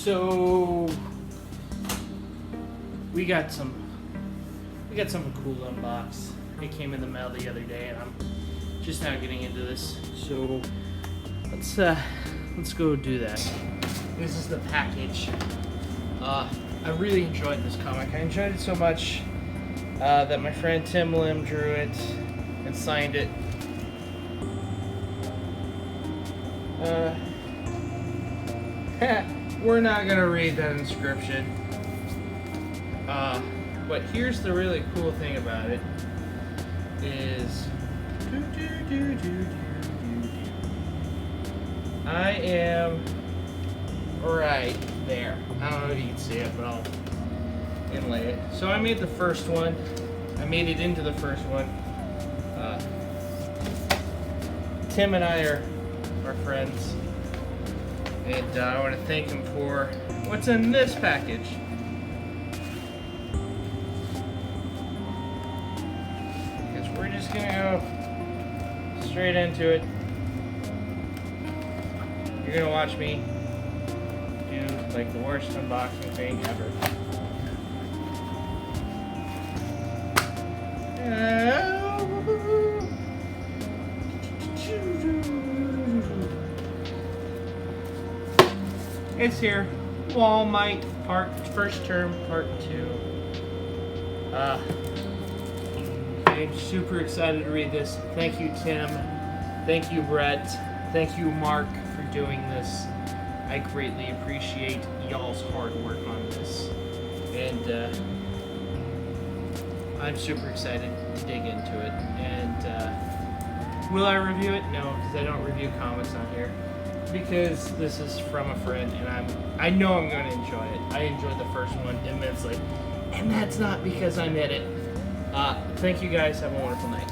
So we got some cool unbox. It came in the mail the other day, and I'm just now getting into this. So let's go do that. This is the package. I really enjoyed this comic. I enjoyed it so much that my friend Tim Lim drew it and signed it. We're not gonna read that inscription. But here's the really cool thing about it is I am right there. I don't know if you can see it, but I'll inlay it. So I made the first one. I made it into the first one. Tim and I are friends, and I want to thank him for what's in this package. Because we're just gonna go straight into it. You're gonna watch me do like the worst unboxing thing ever. It's here. Walmart first term part 2. I'm super excited to read this. Thank you, Tim. Thank you, Brett. Thank you, Mark, for doing this. I greatly appreciate y'all's hard work on this. And I'm super excited to dig into it. And will I review it? No, because I don't review comics on here. Because this is from a friend, and I know I'm going to enjoy it. I enjoyed the first one immensely. And that's not because I'm in it. Thank you guys. Have a wonderful night.